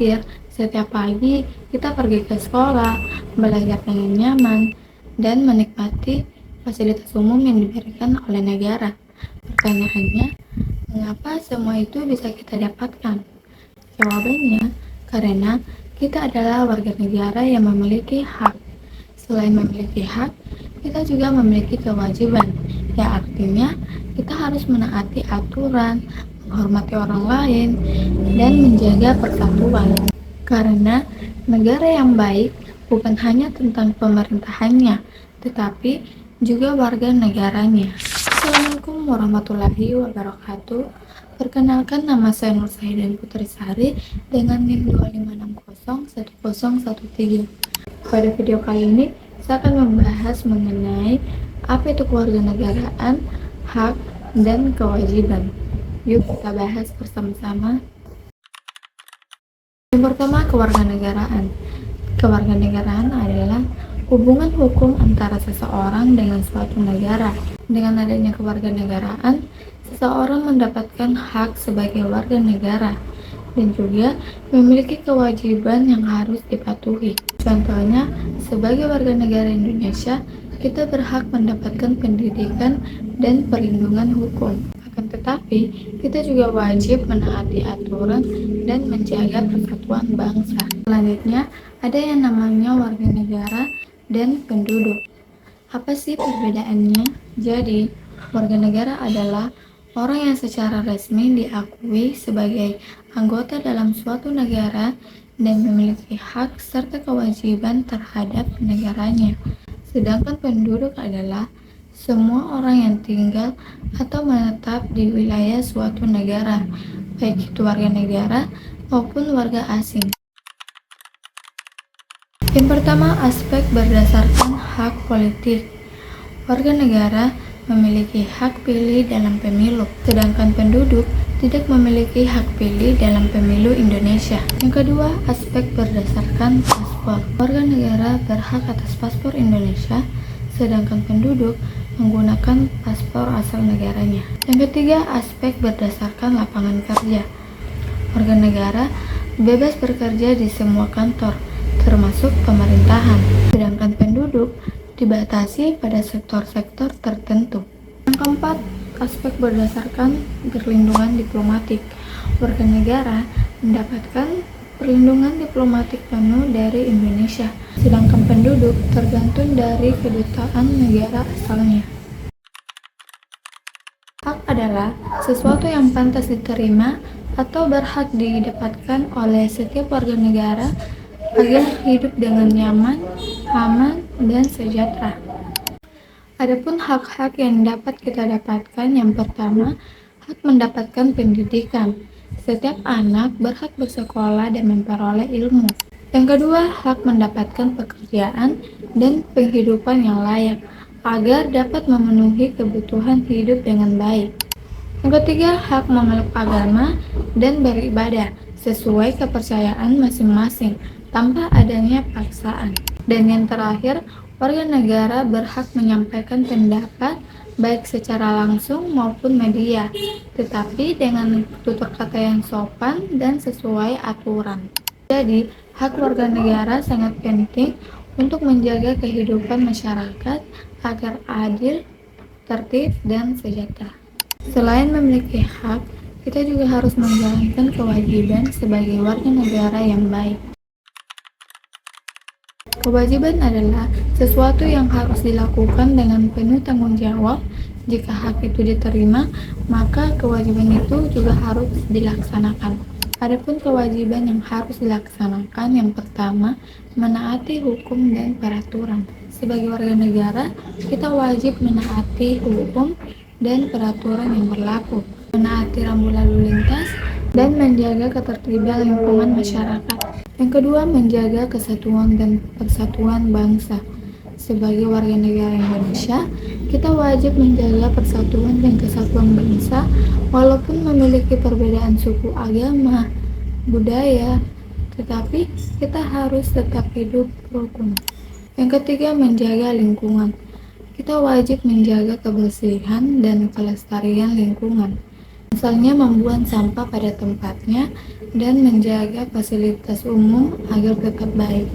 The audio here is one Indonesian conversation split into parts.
terakhir, setiap pagi kita pergi ke sekolah, belajar dengan nyaman, dan menikmati fasilitas umum yang diberikan oleh negara. Pertanyaannya, mengapa semua itu bisa kita dapatkan? Jawabannya, karena kita adalah warga negara yang memiliki hak. Selain memiliki hak, kita juga memiliki kewajiban, yang artinya kita harus menaati aturan, menghormati orang lain, dan menjaga persatuan. Karena negara yang baik bukan hanya tentang pemerintahannya, tetapi juga warga negaranya. Assalamualaikum warahmatullahi wabarakatuh. Perkenalkan, nama saya Nur Sahidin Putri Sari dengan NIM 256010113. Pada video kali ini, saya akan membahas mengenai apa itu kewarganegaraan, hak, dan kewajiban. Yuk kita bahas bersama-sama. Yang pertama, kewarganegaraan. Kewarganegaraan adalah hubungan hukum antara seseorang dengan suatu negara. Dengan adanya kewarganegaraan, seseorang mendapatkan hak sebagai warga negara dan juga memiliki kewajiban yang harus dipatuhi. Contohnya, sebagai warga negara Indonesia, kita berhak mendapatkan pendidikan dan perlindungan hukum. Akan tetapi, kita juga wajib menaati aturan dan menjaga persatuan bangsa. Selanjutnya, ada yang namanya warga negara dan penduduk. Apa sih perbedaannya? Jadi, warga negara adalah orang yang secara resmi diakui sebagai anggota dalam suatu negara dan memiliki hak serta kewajiban terhadap negaranya. Sedangkan penduduk adalah semua orang yang tinggal atau menetap di wilayah suatu negara, baik itu warga negara maupun warga asing. Yang pertama, aspek berdasarkan hak politik. Warga negara memiliki hak pilih dalam pemilu, sedangkan penduduk tidak memiliki hak pilih dalam pemilu Indonesia. Yang kedua, aspek berdasarkan paspor. Warga negara berhak atas paspor Indonesia, sedangkan penduduk menggunakan paspor asal negaranya. Yang ketiga, aspek berdasarkan lapangan kerja. Warga negara bebas bekerja di semua kantor, termasuk pemerintahan, sedangkan penduduk dibatasi pada sektor-sektor tertentu. Yang keempat, aspek berdasarkan perlindungan diplomatik. Warga negara mendapatkan perlindungan diplomatik penuh dari Indonesia, sedangkan penduduk tergantung dari kedutaan negara asalnya. Hak adalah sesuatu yang pantas diterima atau berhak didapatkan oleh setiap warga negara agar hidup dengan nyaman, aman, dan sejahtera. Adapun hak-hak yang dapat kita dapatkan, yang pertama, hak mendapatkan pendidikan. Setiap anak berhak bersekolah dan memperoleh ilmu. Yang kedua, hak mendapatkan pekerjaan dan penghidupan yang layak agar dapat memenuhi kebutuhan hidup dengan baik. Yang ketiga, hak memeluk agama dan beribadah sesuai kepercayaan masing-masing tanpa adanya paksaan. Dan yang terakhir, warga negara berhak menyampaikan pendapat baik secara langsung maupun media, tetapi dengan tutur kata yang sopan dan sesuai aturan. Jadi, hak warga negara sangat penting untuk menjaga kehidupan masyarakat agar adil, tertib, dan sejahtera. Selain memiliki hak, kita juga harus menjalankan kewajiban sebagai warga negara yang baik. Kewajiban adalah sesuatu yang harus dilakukan dengan penuh tanggung jawab. Jika hak itu diterima, maka kewajiban itu juga harus dilaksanakan. Adapun kewajiban yang harus dilaksanakan, yang pertama, menaati hukum dan peraturan. Sebagai warga negara, kita wajib menaati hukum dan peraturan yang berlaku, menaati rambu lalu lintas, dan menjaga ketertiban lingkungan masyarakat. Yang kedua, menjaga kesatuan dan persatuan bangsa. Sebagai warga negara Indonesia, kita wajib menjaga persatuan dan kesatuan bangsa walaupun memiliki perbedaan suku, agama, budaya, tetapi kita harus tetap hidup rukun. Yang ketiga, menjaga lingkungan. Kita wajib menjaga kebersihan dan kelestarian lingkungan. Misalnya membuang sampah pada tempatnya dan menjaga fasilitas umum agar tetap baik.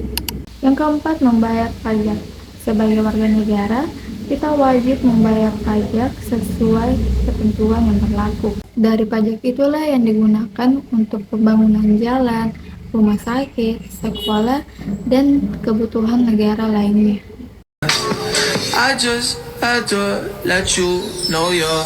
Yang keempat, membayar pajak. Sebagai warga negara, kita wajib membayar pajak sesuai ketentuan yang berlaku. Dari pajak itulah yang digunakan untuk pembangunan jalan, rumah sakit, sekolah, dan kebutuhan negara lainnya. I just had to let you know you're